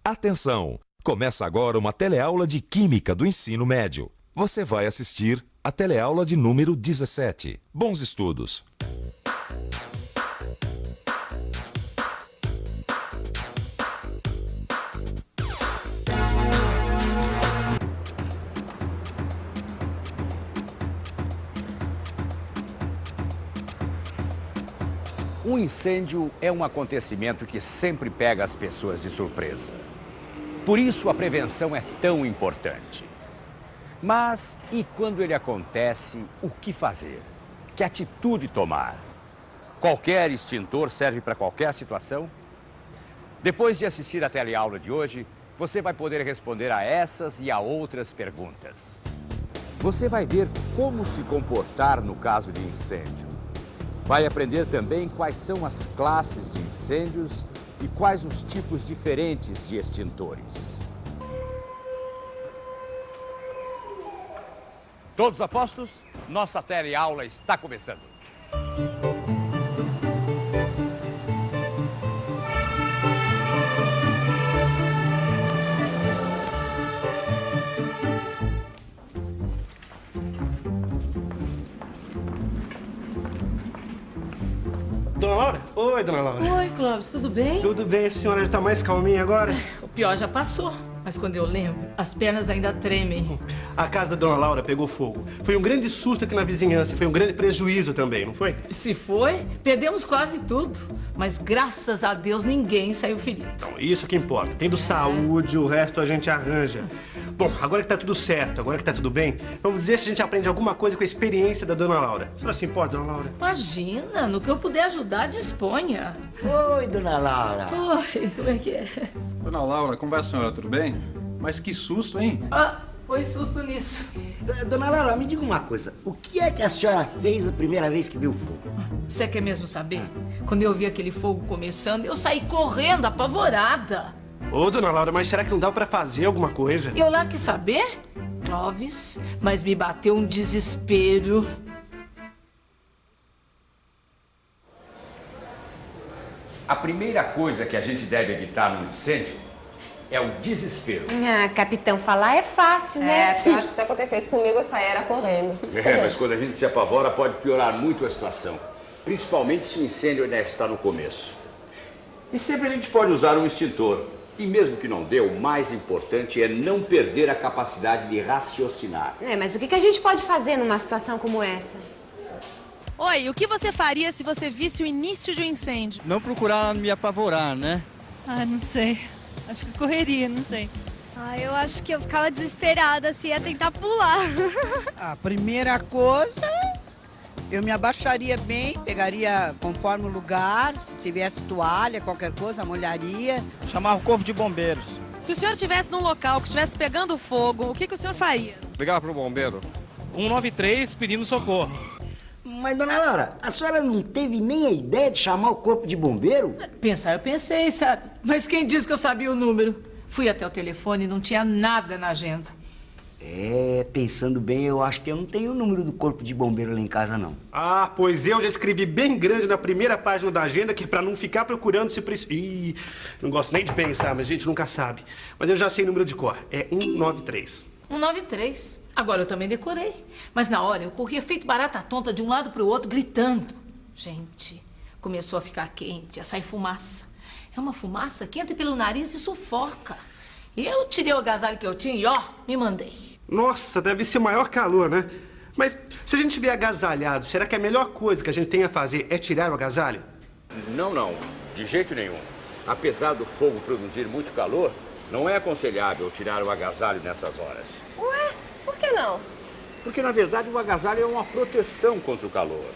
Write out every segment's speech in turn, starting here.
Atenção! Começa agora uma teleaula de Química do Ensino Médio. Você vai assistir a teleaula de número 17. Bons estudos! Um incêndio é um acontecimento que sempre pega as pessoas de surpresa. Por isso, a prevenção é tão importante. Mas, e quando ele acontece, o que fazer? Que atitude tomar? Qualquer extintor serve para qualquer situação? Depois de assistir a teleaula de hoje, você vai poder responder a essas e a outras perguntas. Você vai ver como se comportar no caso de incêndio. Vai aprender também quais são as classes de incêndios e quais os tipos diferentes de extintores. Todos a postos? Nossa teleaula está começando. Dona Laura? Oi, Dona Laura. Oi, Clóvis, tudo bem? Tudo bem, a senhora já tá mais calminha agora? O pior já passou, mas quando eu lembro, as pernas ainda tremem. A casa da Dona Laura pegou fogo. Foi um grande susto aqui na vizinhança, foi um grande prejuízo também, não foi? Se foi, perdemos quase tudo. Mas graças a Deus ninguém saiu ferido. Então, isso que importa. Tendo saúde, o resto a gente arranja. Bom, agora que tá tudo certo, agora que tá tudo bem, vamos ver se a gente aprende alguma coisa com a experiência da Dona Laura. A senhora se importa, Dona Laura? Imagina, no que eu puder ajudar, disponha. Oi, Dona Laura. Oi, como é que é? Dona Laura, como vai a senhora? Tudo bem? Mas que susto, hein? Ah, foi susto nisso. Dona Laura, me diga uma coisa. O que é que a senhora fez a primeira vez que viu o fogo? Você quer mesmo saber? Quando eu vi aquele fogo começando, eu saí correndo, apavorada. Ô, Dona Laura, mas será que não dá pra fazer alguma coisa? Eu lá quis saber, Clóvis, mas me bateu um desespero. A primeira coisa que a gente deve evitar no incêndio é o desespero. Ah, capitão, falar é fácil, né? Porque eu acho que se acontecesse comigo, eu sairia correndo. Mas quando a gente se apavora, pode piorar muito a situação. Principalmente se o incêndio ainda está no começo. E sempre a gente pode usar um extintor. E mesmo que não dê, o mais importante é não perder a capacidade de raciocinar. Mas o que a gente pode fazer numa situação como essa? Oi, o que você faria se você visse o início de um incêndio? Não procurar me apavorar, né? Ah, não sei. Acho que correria, não sei. Ah, eu acho que eu ficava desesperada, assim, ia tentar pular. A primeira coisa, eu me abaixaria bem, pegaria conforme o lugar, se tivesse toalha, qualquer coisa, molharia. Chamava o corpo de bombeiros. Se o senhor estivesse num local que estivesse pegando fogo, o que o senhor faria? Ligar para o bombeiro. 193 pedindo socorro. Mas, Dona Laura, a senhora não teve nem a ideia de chamar o corpo de bombeiro? Pensar, eu pensei, sabe? Mas quem disse que eu sabia o número? Fui até o telefone e não tinha nada na agenda. Pensando bem, eu acho que eu não tenho o número do corpo de bombeiro lá em casa, não. Ah, pois eu já escrevi bem grande na primeira página da agenda que é pra não ficar procurando se precisa. Ih, não gosto nem de pensar, mas a gente nunca sabe. Mas eu já sei o número de cor. É 193. 193. Agora eu também decorei. Mas na hora eu corria feito barata tonta de um lado pro outro, gritando. Gente, começou a ficar quente, a sair fumaça. É uma fumaça que entra pelo nariz e sufoca. Eu tirei o agasalho que eu tinha e, ó, me mandei. Nossa, deve ser o maior calor, né? Mas se a gente estiver agasalhado, será que a melhor coisa que a gente tem a fazer é tirar o agasalho? Não, de jeito nenhum. Apesar do fogo produzir muito calor, não é aconselhável tirar o agasalho nessas horas. Ué, por que não? Porque, na verdade, o agasalho é uma proteção contra o calor.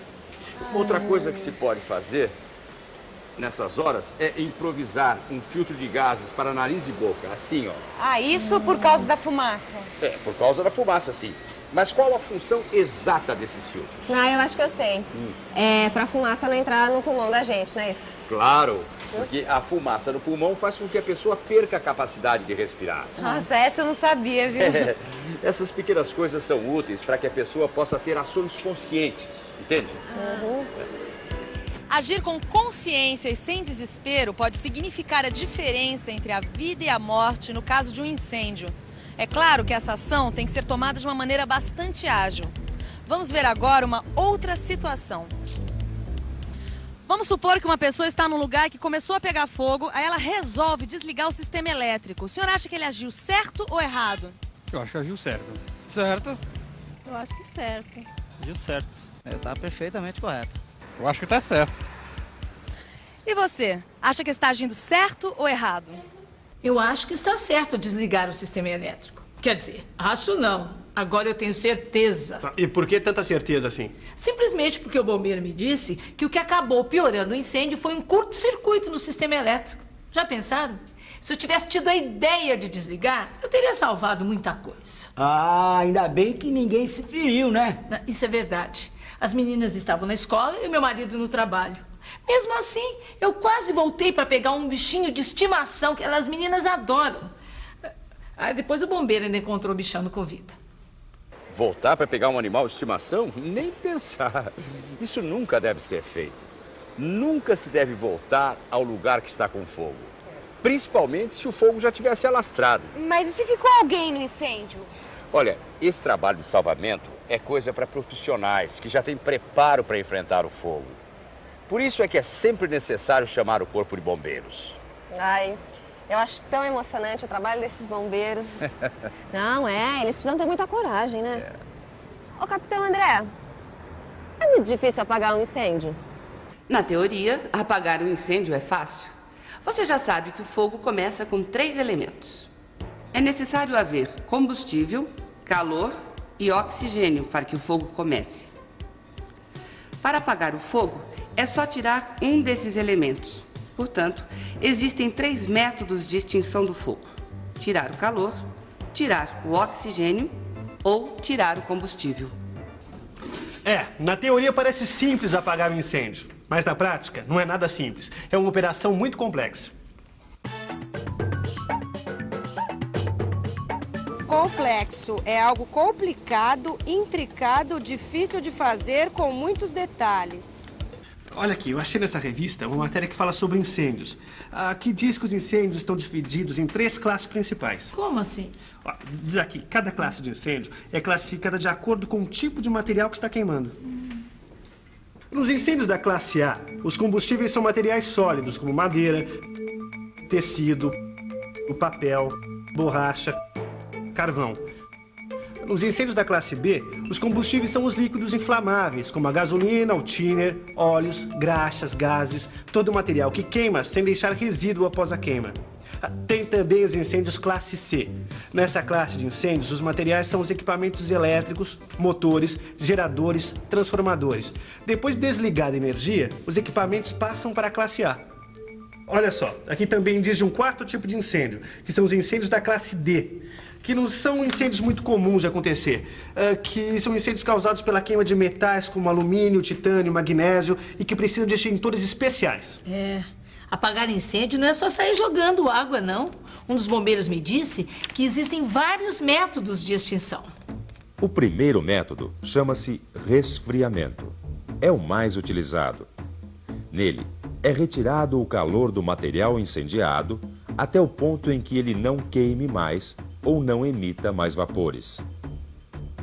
Outra coisa que se pode fazer nessas horas é improvisar um filtro de gases para nariz e boca, assim, ó. Ah, isso por causa da fumaça? Por causa da fumaça, sim. Mas qual a função exata desses filtros? Ah, eu acho que eu sei. É pra fumaça não entrar no pulmão da gente, não é isso? Claro, porque a fumaça no pulmão faz com que a pessoa perca a capacidade de respirar. Nossa, essa eu não sabia, viu? Essas pequenas coisas são úteis para que a pessoa possa ter ações conscientes, entende? Agir com consciência e sem desespero pode significar a diferença entre a vida e a morte no caso de um incêndio. É claro que essa ação tem que ser tomada de uma maneira bastante ágil. Vamos ver agora uma outra situação. Vamos supor que uma pessoa está num lugar que começou a pegar fogo, aí ela resolve desligar o sistema elétrico. O senhor acha que ele agiu certo ou errado? Eu acho que agiu certo. Certo? Eu acho que certo. Agiu certo. Tá perfeitamente correto. Eu acho que tá certo. E você? Acha que está agindo certo ou errado? Eu acho que está certo desligar o sistema elétrico. Quer dizer, acho não. Agora eu tenho certeza. E por que tanta certeza assim? Simplesmente porque o bombeiro me disse que o que acabou piorando o incêndio foi um curto-circuito no sistema elétrico. Já pensaram? Se eu tivesse tido a ideia de desligar, eu teria salvado muita coisa. Ah, ainda bem que ninguém se feriu, né? Isso é verdade. As meninas estavam na escola e o meu marido no trabalho. Mesmo assim, eu quase voltei para pegar um bichinho de estimação que as meninas adoram. Aí depois o bombeiro ainda encontrou o bichano com vida. Voltar para pegar um animal de estimação? Nem pensar. Isso nunca deve ser feito. Nunca se deve voltar ao lugar que está com fogo. Principalmente se o fogo já tivesse alastrado. Mas e se ficou alguém no incêndio? Olha, esse trabalho de salvamento é coisa para profissionais que já têm preparo para enfrentar o fogo. Por isso é que é sempre necessário chamar o corpo de bombeiros. Ai, eu acho tão emocionante o trabalho desses bombeiros. Não, eles precisam ter muita coragem, né? Ô, Capitão André, é muito difícil apagar um incêndio? Na teoria, apagar um incêndio é fácil. Você já sabe que o fogo começa com 3 elementos. É necessário haver combustível, calor e oxigênio para que o fogo comece. Para apagar o fogo, é só tirar um desses elementos. Portanto, existem 3 métodos de extinção do fogo: tirar o calor, tirar o oxigênio ou tirar o combustível. Na teoria parece simples apagar um incêndio, mas na prática não é nada simples. É uma operação muito complexa. Complexo é algo complicado, intricado, difícil de fazer, com muitos detalhes. Olha aqui, eu achei nessa revista uma matéria que fala sobre incêndios. Aqui diz que os incêndios estão divididos em 3 classes principais. Como assim? Diz aqui, cada classe de incêndio é classificada de acordo com o tipo de material que está queimando. Nos incêndios da classe A, os combustíveis são materiais sólidos, como madeira, tecido, o papel, borracha, carvão. Nos incêndios da classe B, os combustíveis são os líquidos inflamáveis, como a gasolina, o thinner, óleos, graxas, gases, todo o material que queima sem deixar resíduo após a queima. Tem também os incêndios classe C. Nessa classe de incêndios, os materiais são os equipamentos elétricos, motores, geradores, transformadores. Depois de desligada a energia, os equipamentos passam para a classe A. Olha só, aqui também diz de um 4º tipo de incêndio, que são os incêndios da classe D, que não são incêndios muito comuns de acontecer, que são incêndios causados pela queima de metais como alumínio, titânio, magnésio e que precisam de extintores especiais. Apagar incêndio não é só sair jogando água, não. Um dos bombeiros me disse que existem vários métodos de extinção. O primeiro método chama-se resfriamento. É o mais utilizado. Nele, é retirado o calor do material incendiado até o ponto em que ele não queime mais ou não emita mais vapores.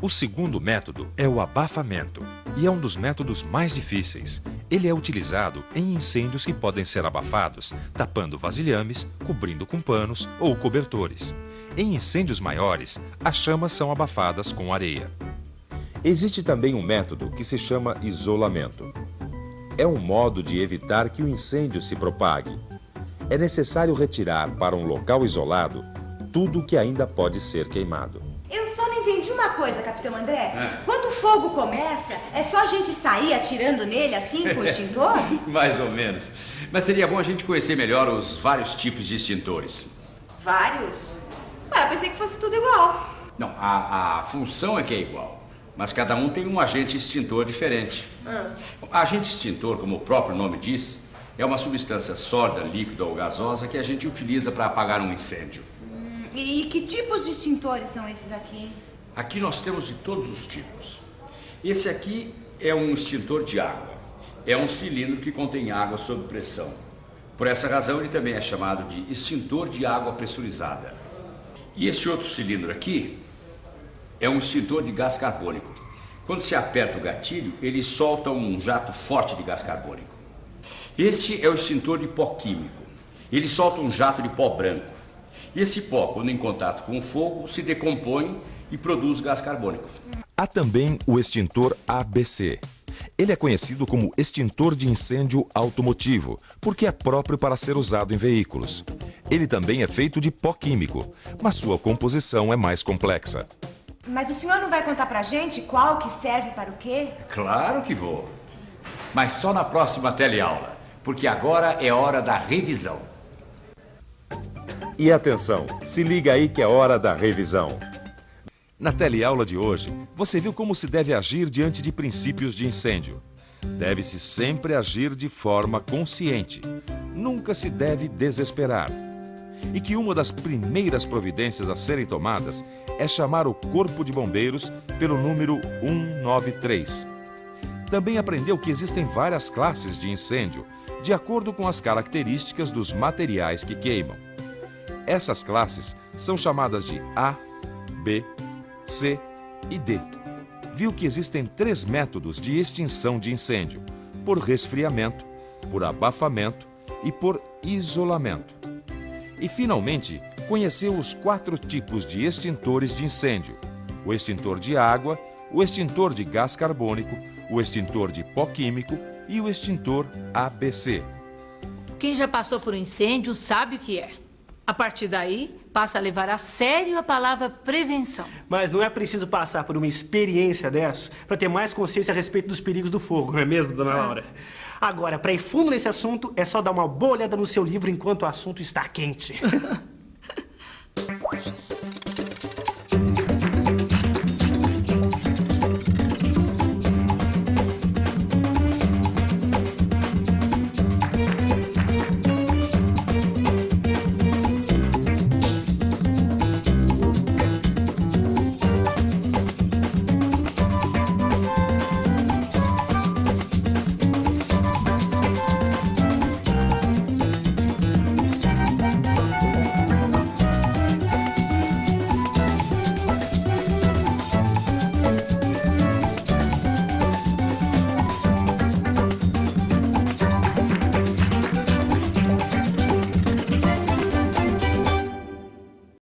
O segundo método é o abafamento, e é um dos métodos mais difíceis. Ele é utilizado em incêndios que podem ser abafados, tapando vasilhames, cobrindo com panos ou cobertores. Em incêndios maiores, as chamas são abafadas com areia. Existe também um método que se chama isolamento. É um modo de evitar que o incêndio se propague. É necessário retirar para um local isolado tudo que ainda pode ser queimado. Eu só não entendi uma coisa, Capitão André. Quando o fogo começa, é só a gente sair atirando nele assim com o extintor? Mais ou menos. Mas seria bom a gente conhecer melhor os vários tipos de extintores. Vários? Eu pensei que fosse tudo igual. Não, a função é que é igual. Mas cada um tem um agente extintor diferente. Agente extintor, como o próprio nome diz, é uma substância sólida, líquida ou gasosa que a gente utiliza para apagar um incêndio. E que tipos de extintores são esses aqui? Aqui nós temos de todos os tipos. Esse aqui é um extintor de água. é um cilindro que contém água sob pressão. Por essa razão, ele também é chamado de extintor de água pressurizada. E esse outro cilindro aqui é um extintor de gás carbônico. Quando se aperta o gatilho, ele solta um jato forte de gás carbônico. Este é o extintor de pó químico. Ele solta um jato de pó branco. E esse pó, quando em contato com o fogo, se decompõe e produz gás carbônico. Há também o extintor ABC. Ele é conhecido como extintor de incêndio automotivo, porque é próprio para ser usado em veículos. Ele também é feito de pó químico, mas sua composição é mais complexa. Mas o senhor não vai contar pra gente qual que serve para o quê? Claro que vou. Mas só na próxima teleaula, porque agora é hora da revisão. E atenção, se liga aí que é hora da revisão. Na teleaula de hoje, você viu como se deve agir diante de princípios de incêndio. Deve-se sempre agir de forma consciente. Nunca se deve desesperar. E que uma das primeiras providências a serem tomadas é chamar o Corpo de Bombeiros pelo número 193. Também aprendeu que existem várias classes de incêndio, de acordo com as características dos materiais que queimam. Essas classes são chamadas de A, B, C e D. Viu que existem 3 métodos de extinção de incêndio: por resfriamento, por abafamento e por isolamento. E, finalmente, conheceu os 4 tipos de extintores de incêndio: o extintor de água, o extintor de gás carbônico, o extintor de pó químico e o extintor ABC. Quem já passou por um incêndio sabe o que é. A partir daí, passa a levar a sério a palavra prevenção. Mas não é preciso passar por uma experiência dessa para ter mais consciência a respeito dos perigos do fogo, não é mesmo, dona Laura? Agora, para ir fundo nesse assunto, é só dar uma boa olhada no seu livro enquanto o assunto está quente.